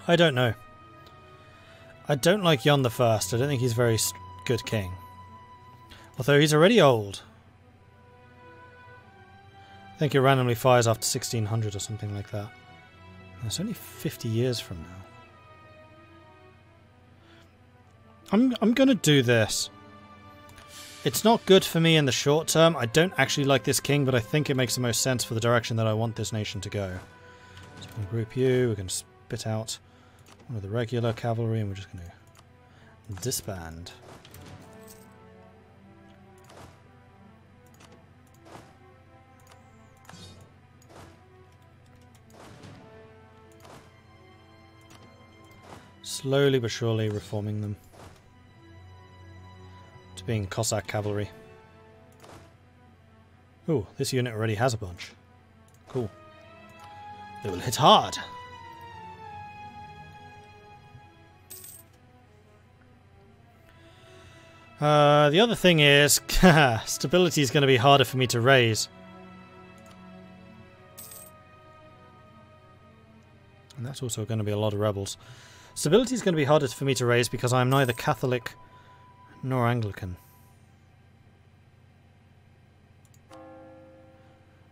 I don't know. I don't like Jon the First. I don't think he's a very good king. Although he's already old. I think it randomly fires after 1600 or something like that. That's only 50 years from now. I'm going to do this. It's not good for me in the short term. I don't actually like this king, but I think it makes the most sense for the direction that I want this nation to go. So we're going to group you. We're going to spit out one of the regular cavalry, and we're just going to disband. Slowly but surely reforming them to being Cossack cavalry. Oh, this unit already has a bunch. Cool. They will hit hard. The other thing is, stability is going to be harder for me to raise. And that's also going to be a lot of rebels. Stability is going to be harder for me to raise because I'm neither Catholic nor Anglican.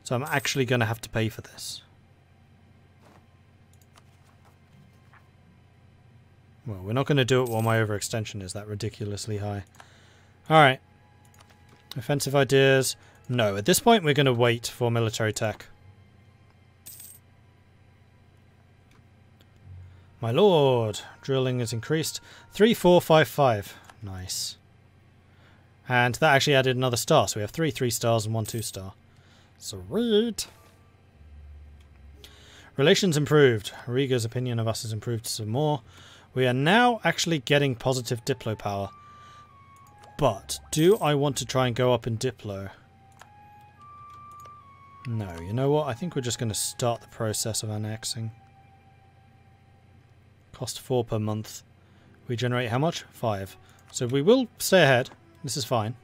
So I'm actually going to have to pay for this. Well, we're not going to do it while my overextension is that ridiculously high. Alright. Offensive ideas? No, at this point we're going to wait for military tech. My lord! Drilling is increased. 3, 4, 5, 5. Nice. And that actually added another star, so we have 3 3-stars and 1 2-star. Sweet! Relations improved. Riga's opinion of us has improved some more. We are now actually getting positive Diplo power. But, do I want to try and go up in Diplo? No, you know what? I think we're just going to start the process of annexing. Cost 4 per month. We generate how much? 5. So we will stay ahead. This is fine.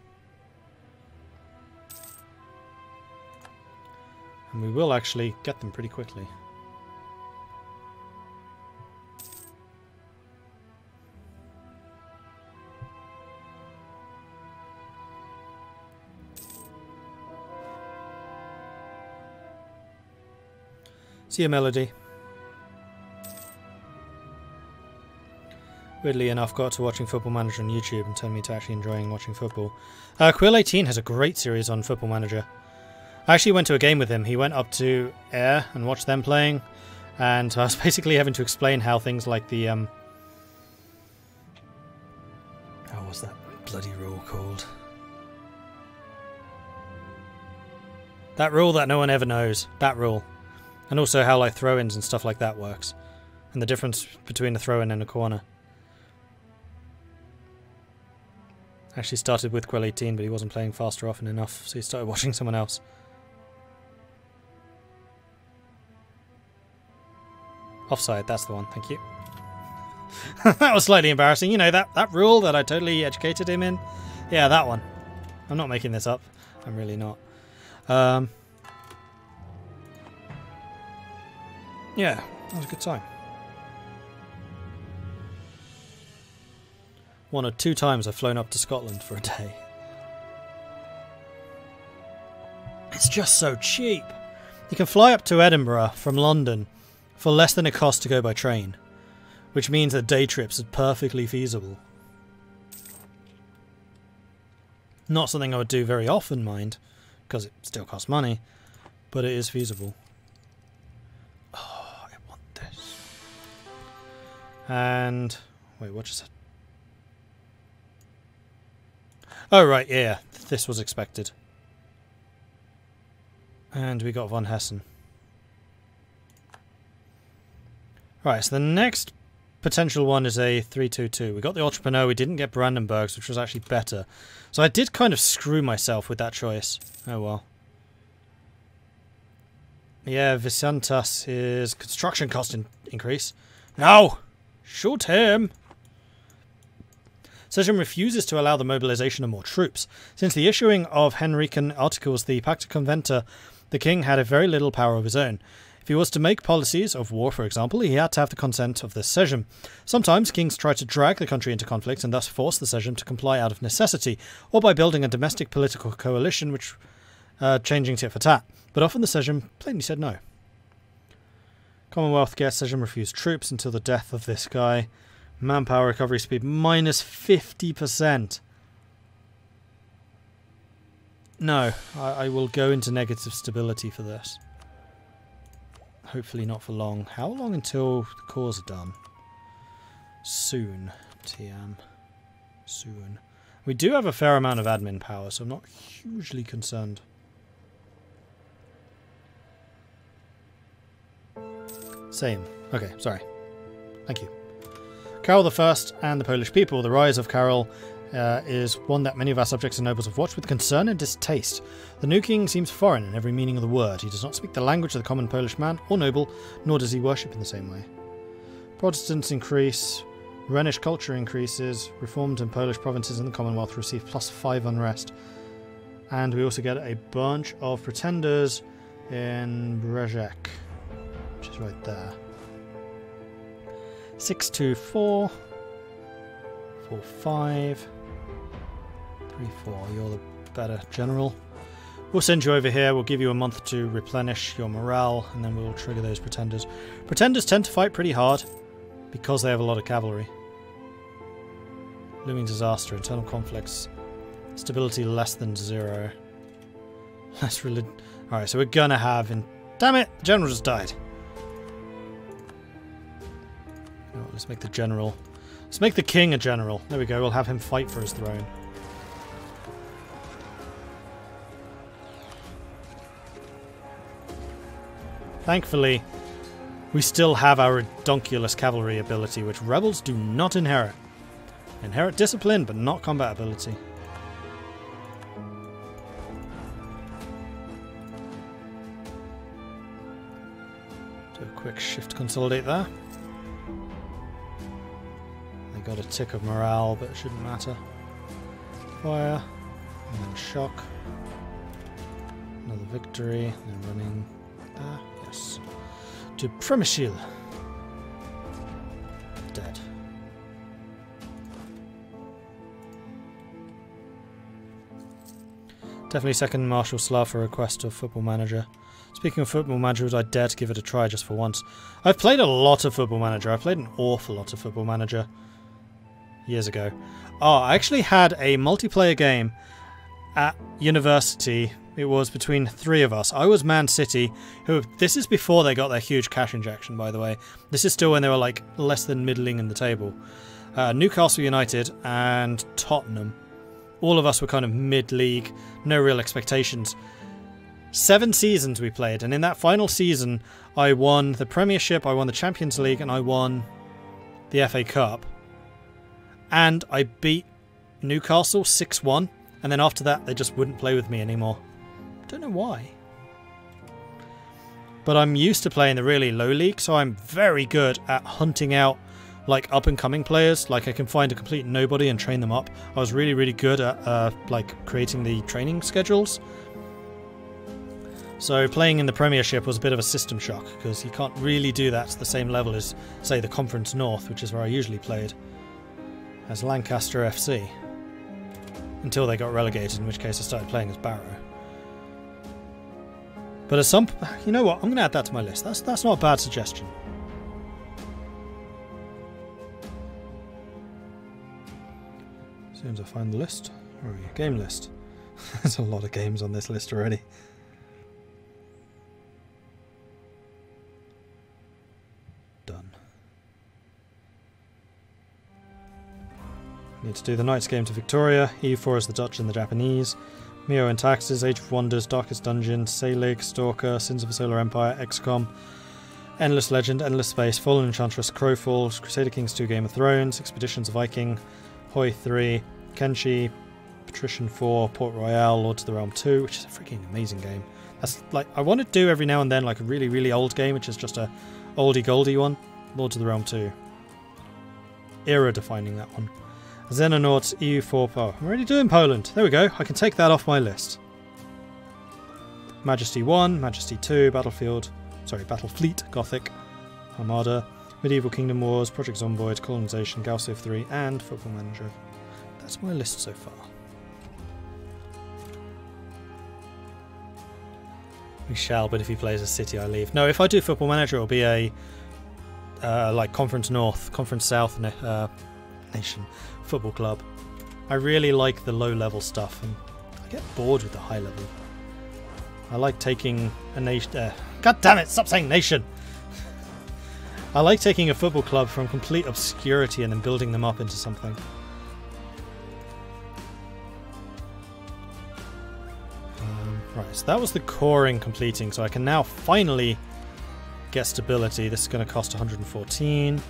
And we will actually get them pretty quickly. See you, Melody. Weirdly enough, got to watching Football Manager on YouTube and turned me to actually enjoying watching football. Quill18 has a great series on Football Manager. I actually went to a game with him. He went up to Air and watched them playing, and I was basically having to explain how things like the what was that bloody rule called? That rule that no one ever knows. That rule. And also how like throw-ins and stuff like that works. And the difference between a throw-in and a corner. Actually started with Quill18, but he wasn't playing faster often enough, so he started watching someone else. Offside, that's the one, thank you. That was slightly embarrassing. You know, that rule that I totally educated him in? Yeah, that one. I'm not making this up. I'm really not. Yeah, that was a good time. 1 or 2 times I've flown up to Scotland for a day. It's just so cheap. You can fly up to Edinburgh from London for less than it costs to go by train, which means that day trips are perfectly feasible. Not something I would do very often, mind, because it still costs money, but it is feasible. Oh, I want this. And wait, what just? Oh right, yeah, this was expected. And we got von Hessen. Right, so the next potential one is a 322. We got the Entrepreneur, we didn't get Brandenburgs, which was actually better. So I did kind of screw myself with that choice. Oh well. Yeah, Vicentas is construction cost increase. No! Shoot him! Sejm refuses to allow the mobilization of more troops. Since the issuing of Henrican articles, the Pacta Conventa, the king had a very little power of his own. If he was to make policies of war, for example, he had to have the consent of the Sejm. Sometimes kings tried to drag the country into conflict and thus force the Sejm to comply out of necessity, or by building a domestic political coalition which changing tit for tat. But often the Sejm plainly said no. Commonwealth guest Sejm refused troops until the death of this guy. Manpower recovery speed minus 50%. No, I will go into negative stability for this. Hopefully not for long. How long until the cores are done? Soon. TM. Soon. We do have a fair amount of admin power, so I'm not hugely concerned. Same. Okay, sorry. Thank you. Carol I and the Polish people. The rise of Carol is one that many of our subjects and nobles have watched with concern and distaste. The new king seems foreign in every meaning of the word. He does not speak the language of the common Polish man or noble, nor does he worship in the same way. Protestants increase, Rhenish culture increases, reformed and Polish provinces in the Commonwealth receive +5 unrest. And we also get a bunch of pretenders in Brzeziec, which is right there. 624, 45, 34. You're the better general. We'll send you over here. We'll give you a month to replenish your morale, and then we'll trigger those pretenders. Pretenders tend to fight pretty hard because they have a lot of cavalry. Looming disaster, internal conflicts, stability less than 0. Less religion. All right, so we're gonna have. Damn it! The general just died. Let's make the general. Let's make the king a general. There we go. We'll have him fight for his throne. Thankfully, we still have our redonkulous cavalry ability, which rebels do not inherit. Inherit discipline, but not combat ability. Do a quick shift consolidate there. Got a tick of morale, but it shouldn't matter. Fire, and then shock. Another victory, and then running. Yes. To Przemyśl. Dead. Definitely second Marshal Slav for request of Football Manager. Speaking of Football Manager, would I dare to give it a try just for once? I've played a lot of Football Manager. I've played an awful lot of Football Manager. Years ago. Oh, I actually had a multiplayer game at university. It was between 3 of us. I was Man City, who, this is before they got their huge cash injection, by the way. This is still when they were like less than middling in the table. Newcastle United and Tottenham. All of us were kind of mid-league, no real expectations. 7 seasons we played, and in that final season I won the Premiership, I won the Champions League, and I won the FA Cup. And I beat Newcastle 6-1, and then after that they just wouldn't play with me anymore. Don't know why. But I'm used to playing the really low league, so I'm very good at hunting out like up and coming players. Like I can find a complete nobody and train them up. I was really, really good at like creating the training schedules. So playing in the Premiership was a bit of a system shock, because you can't really do that to the same level as, say, the Conference North, which is where I usually played. As Lancaster FC. Until they got relegated, in which case I started playing as Barrow. But as some... You know what? I'm going to add that to my list. That's not a bad suggestion. As soon as I find the list. Where are you? Game list. There's a lot of games on this list already. Done. Need to do the Knights game to Victoria. EU4 is the Dutch and the Japanese. Mio and Taxes, Age of Wonders, Darkest Dungeon, Selig, Stalker, Sins of a Solar Empire, XCOM, Endless Legend, Endless Space, Fallen Enchantress, Crowfall, Crusader Kings 2 Game of Thrones, Expeditions of Viking, Hoi 3, Kenshi, Patrician 4, Port Royale, Lords of the Realm 2, which is a freaking amazing game. That's like, I want to do every now and then like a really, really old game, which is just a oldie goldie one. Lords of the Realm 2. Era defining that one. Xenonauts, EU4 Power. I'm already doing Poland. There we go. I can take that off my list. Majesty 1, Majesty 2, Battlefield Sorry, Battle Fleet, Gothic, Armada, Medieval Kingdom Wars, Project Zomboid, Colonization, Galsov 3, and Football Manager. That's my list so far. We shall, but if he plays a city, I leave. No, if I do Football Manager, it'll be a like Conference North, Conference South nation football club. I really like the low-level stuff, and I get bored with the high level. I like taking a nation. God damn it! Stop saying nation. I like taking a football club from complete obscurity and then building them up into something. Right, so that was the coring completing, so I can now finally get stability. This is going to cost 114.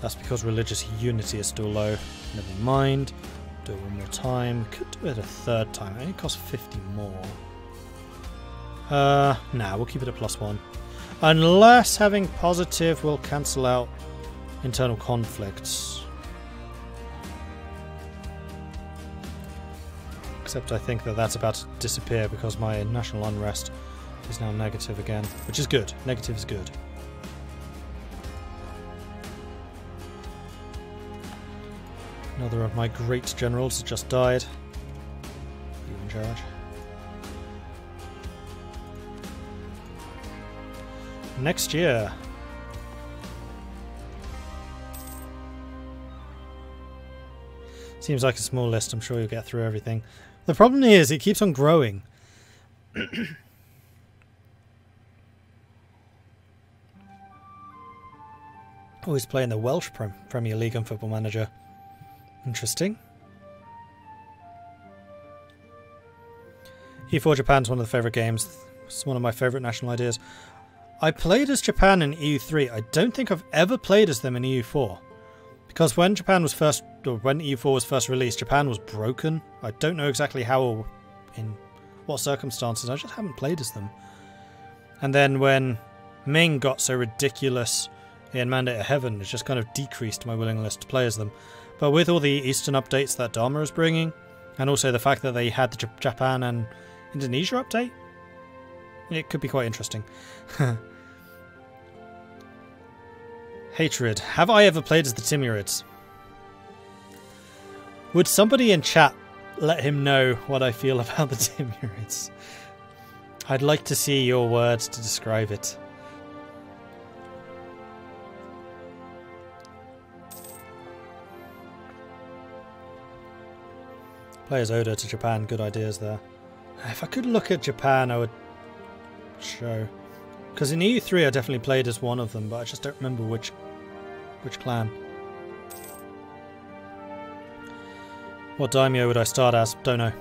That's because religious unity is still low. Never mind. Do it one more time. Could do it a third time. It only costs 50 more. Nah, we'll keep it at +1. Unless having positive will cancel out internal conflicts. Except I think that that's about to disappear because my national unrest is now negative again, which is good. Negative is good. Another of my great generals has just died. You in charge? Next year. Seems like a small list. I'm sure you'll get through everything. The problem is it keeps on growing. Always playing the Welsh Premier League on Football Manager. Interesting. E4 Japan's one of the favourite games. It's one of my favourite national ideas. I played as Japan in EU3. I don't think I've ever played as them in EU4. Because when Japan was first, or when EU4 was first released, Japan was broken. I don't know exactly how or in what circumstances. I just haven't played as them. And then when Ming got so ridiculous in Mandate of Heaven, it's just kind of decreased my willingness to play as them. But with all the Eastern updates that Dharma is bringing, and also the fact that they had the Japan and Indonesia update, it could be quite interesting. Hatred. Have I ever played as the Timurids? Would somebody in chat let him know what I feel about the Timurids? I'd like to see your words to describe it. Play as Oda to Japan. Good ideas there. If I could look at Japan, I would show. Because in EU3 I definitely played as one of them, but I just don't remember which clan. What daimyo would I start as? Don't know.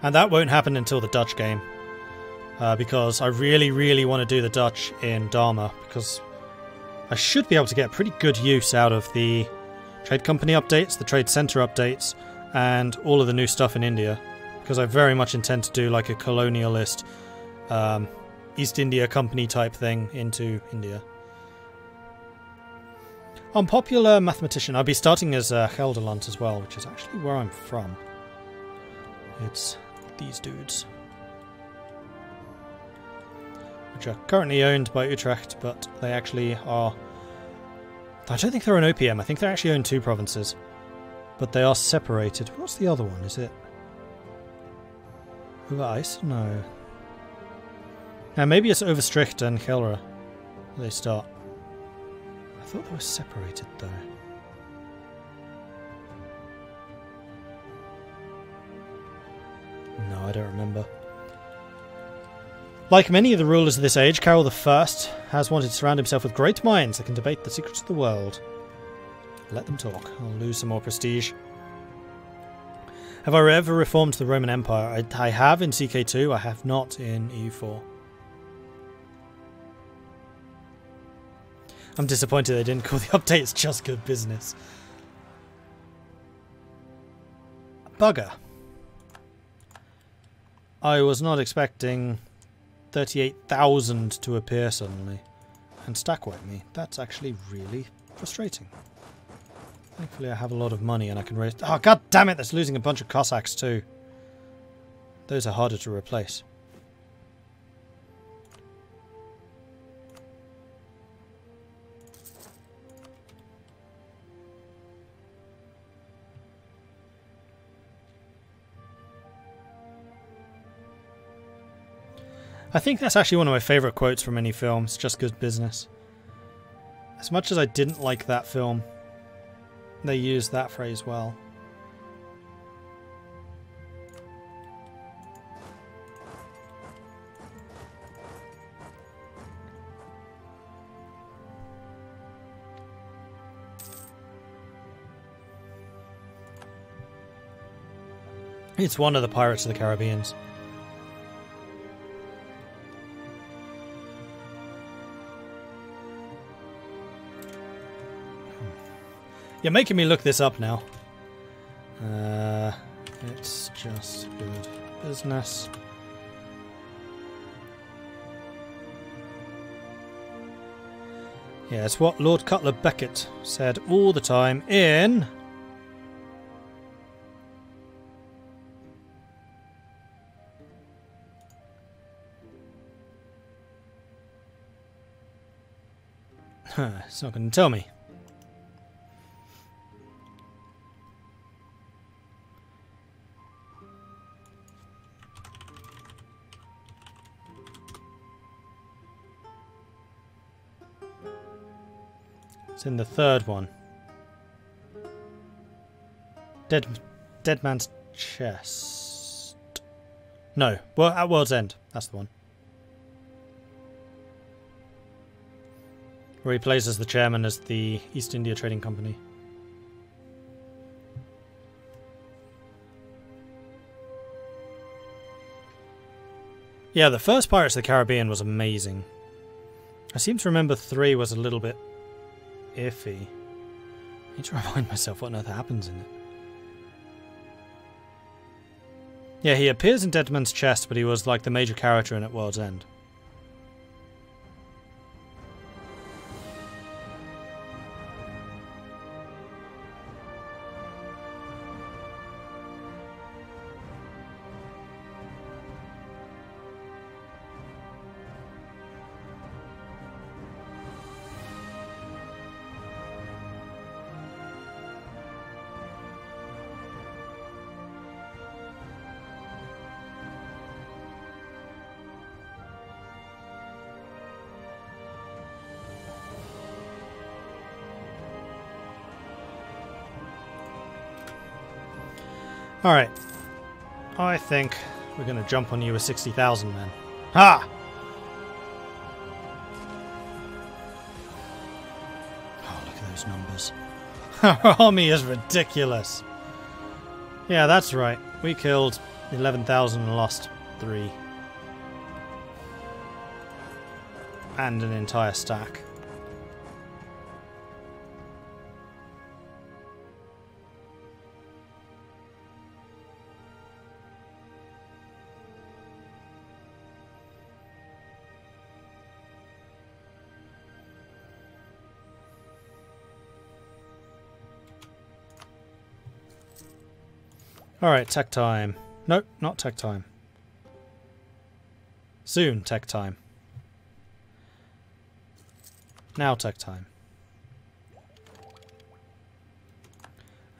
And that won't happen until the Dutch game. Because I really want to do the Dutch in Dharma, because I should be able to get pretty good use out of the trade company updates, the trade center updates, and all of the new stuff in India. Because I very much intend to do like a colonialist East India Company type thing into India. Unpopular mathematician. I'll be starting as Gelderland as well, which is actually where I'm from. It's these dudes. Which are currently owned by Utrecht, but they actually are... I don't think they're an OPM. I think they actually own 2 provinces. But they are separated. What's the other one? Is it... Over Ice? No. Maybe it's Overstricht and Gelre. They start. I thought they were separated though. No, I don't remember. Like many of the rulers of this age, Carol I has wanted to surround himself with great minds that can debate the secrets of the world. Let them talk. I'll lose some more prestige. Have I ever reformed the Roman Empire? I have in CK2, I have not in EU4. I'm disappointed they didn't call the updates Just Good Business. Bugger. I was not expecting 38,000 to appear suddenly and stack wipe me. That's actually really frustrating. Thankfully I have a lot of money and I can raise... Oh, god damn it! That's losing a bunch of Cossacks too. Those are harder to replace. I think that's actually one of my favourite quotes from any film. It's just good business. As much as I didn't like that film, they used that phrase well. It's one of the Pirates of the Caribbeans. You're making me look this up now. It's just good business. Yeah, it's what Lord Cutler Beckett said all the time in... It's not going to tell me. It's in the third one. Dead Man's Chest. No, well, at World's End. That's the one. Where he plays as the chairman as the East India Trading Company. Yeah, the first Pirates of the Caribbean was amazing. I seem to remember 3 was a little bit iffy. I need to remind myself what on earth happens in it. Yeah, he appears in Dead Man's Chest, but he was like the major character in At World's End. Alright. I think we're going to jump on you with 60,000 men. Ha! Oh, look at those numbers. Our army is ridiculous. Yeah, that's right. We killed 11,000 and lost 3. And an entire stack. Alright, tech time. Nope, not tech time. Soon tech time. Now tech time.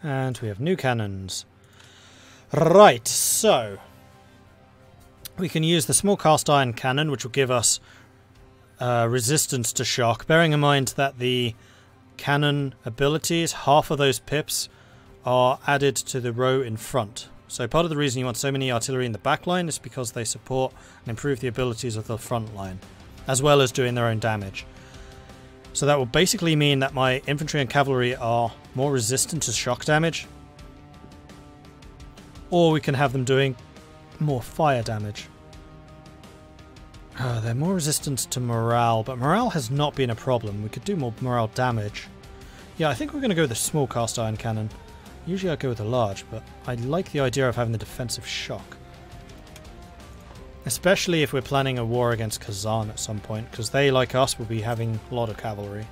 And we have new cannons. Right, so we can use the small cast iron cannon, which will give us resistance to shock, bearing in mind that the cannon abilities, half of those pips are added to the row in front. So part of the reason you want so many artillery in the back line is because they support and improve the abilities of the front line, as well as doing their own damage. So that will basically mean that my infantry and cavalry are more resistant to shock damage, or we can have them doing more fire damage. They're more resistant to morale, but morale has not been a problem. We could do more morale damage. Yeah, I think we're going to go with the small cast iron cannon. Usually I go with the large, but I like the idea of having the defensive shock. Especially if we're planning a war against Kazan at some point, because they, like us, will be having a lot of cavalry.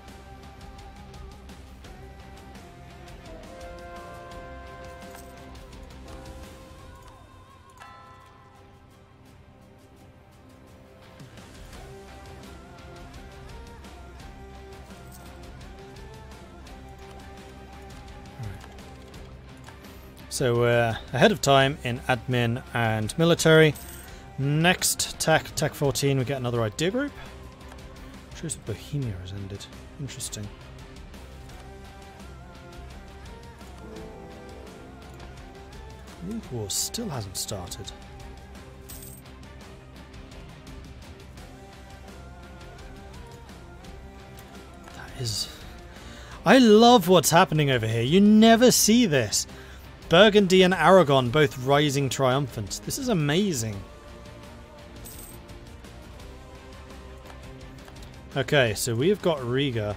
So we're ahead of time in admin and military. Next, Tech 14, we get another idea group. Shows that Bohemia has ended. Interesting. League War still hasn't started. That is... I love what's happening over here. You never see this. Burgundy and Aragon both rising triumphant. This is amazing. Okay, so we have got Riga,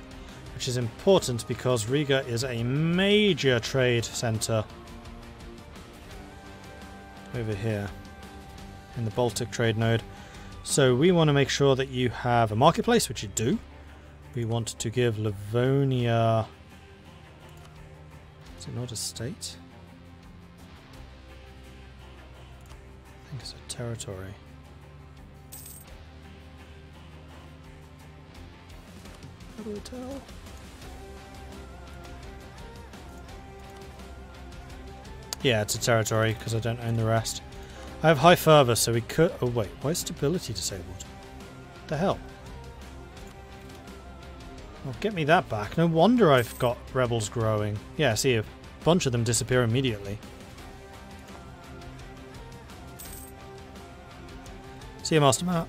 which is important because Riga is a major trade centre over here in the Baltic trade node. So we want to make sure that you have a marketplace, which you do. We want to give Livonia... Is it not a state? I think it's a territory. How do I tell? Yeah, it's a territory because I don't own the rest. I have high fervor, so we could... Oh wait, why is stability disabled? What the hell? Well, get me that back. No wonder I've got rebels growing. Yeah, see, a bunch of them disappear immediately. See you, Master Matt.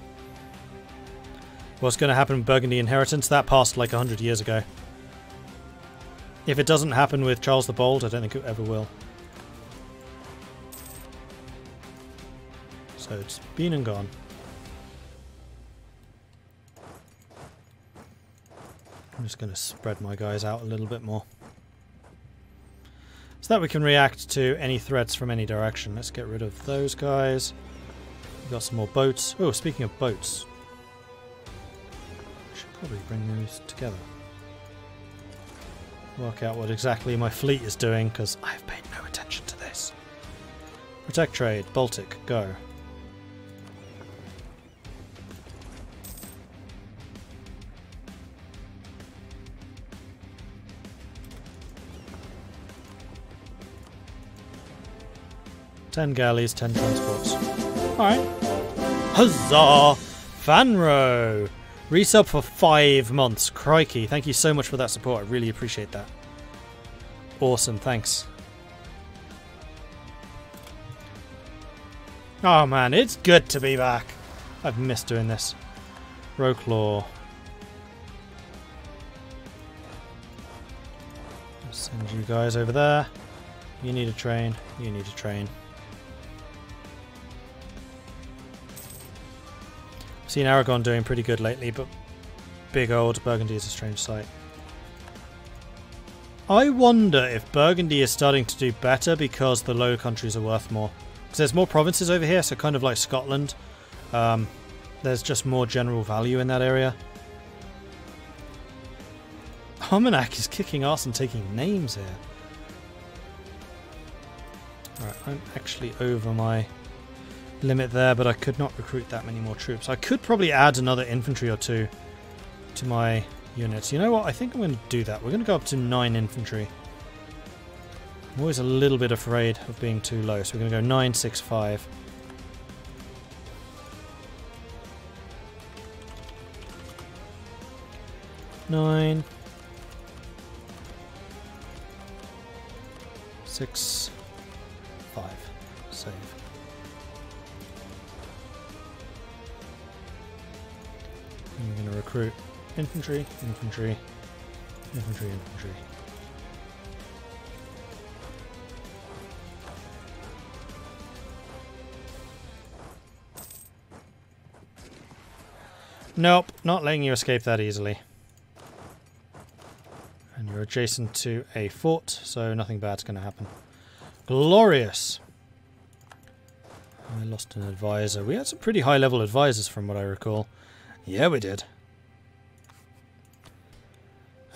What's going to happen with Burgundy inheritance? That passed like 100 years ago. If it doesn't happen with Charles the Bold, I don't think it ever will. So it's been and gone. I'm just going to spread my guys out a little bit more, so that we can react to any threats from any direction. Let's get rid of those guys. We've got some more boats. Oh, speaking of boats, I should probably bring those together. Work out what exactly my fleet is doing, because I've paid no attention to this. Protect trade, Baltic, go. Ten galleys, 10 transports. Alright. Huzzah! Fanro! Resub for 5 months. Crikey, thank you so much for that support. I really appreciate that. Awesome, thanks. Oh man, it's good to be back. I've missed doing this. Roclaw. Send you guys over there. You need a train. You need a train. Seen Aragon doing pretty good lately, but big old Burgundy is a strange sight. I wonder if Burgundy is starting to do better because the Low Countries are worth more. Because there's more provinces over here, so kind of like Scotland. There's just more general value in that area. Almanac is kicking ass and taking names here. Alright, I'm actually over my limit there, but I could not recruit that many more troops. I could probably add another infantry or two to my units. You know what? I think I'm going to do that. We're going to go up to 9 infantry. I'm always a little bit afraid of being too low, so we're going to go 9, 6, 5. Nine, 6, 5. Save. And we're going to recruit infantry, infantry, infantry, infantry. Nope, not letting you escape that easily. And you're adjacent to a fort, so nothing bad's going to happen. Glorious! I lost an advisor. We had some pretty high level advisors from what I recall. Yeah, we did.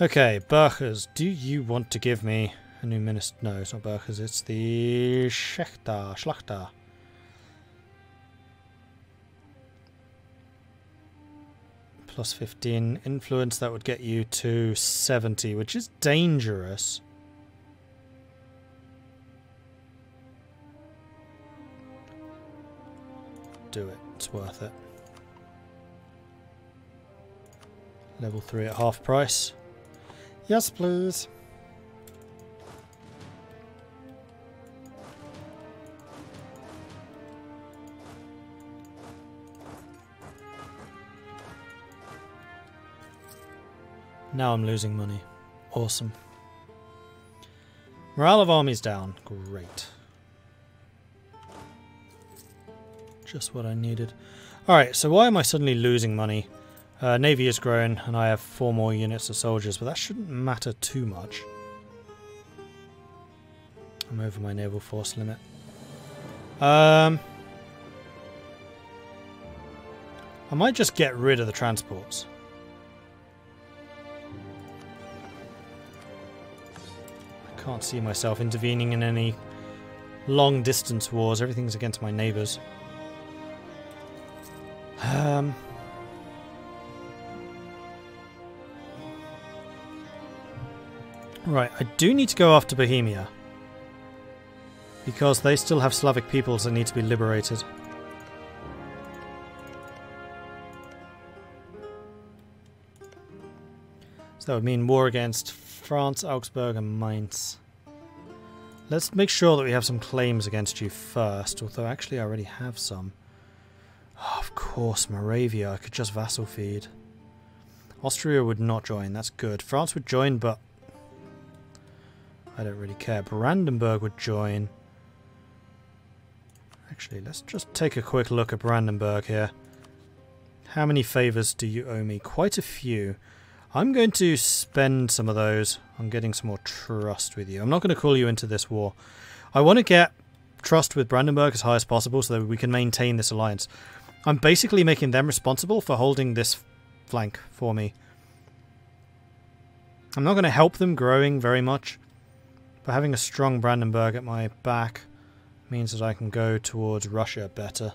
Okay, Burgers, do you want to give me a new minister? No, it's not Burgers, it's the Schlachter. Plus 15 influence, that would get you to 70, which is dangerous. Do it. It's worth it. Level 3 at half price. Yes, please. Now I'm losing money. Awesome. Morale of armies down. Great. Just what I needed. Alright, so why am I suddenly losing money? Navy has grown, and I have 4 more units of soldiers, but that shouldn't matter too much. I'm over my naval force limit. I might just get rid of the transports. I can't see myself intervening in any long distance wars. Everything's against my neighbours. Right, I do need to go after Bohemia, because they still have Slavic peoples that need to be liberated. So that would mean war against France, Augsburg and Mainz. Let's make sure that we have some claims against you first, although actually I already have some. Oh, of course, Moravia, I could just vassal feed. Austria would not join, that's good. France would join, but I don't really care. Brandenburg would join. Actually, let's just take a quick look at Brandenburg here. How many favours do you owe me? Quite a few. I'm going to spend some of those on getting some more trust with you. I'm not going to call you into this war. I want to get trust with Brandenburg as high as possible so that we can maintain this alliance. I'm basically making them responsible for holding this flank for me. I'm not going to help them growing very much, but having a strong Brandenburg at my back means that I can go towards Russia better.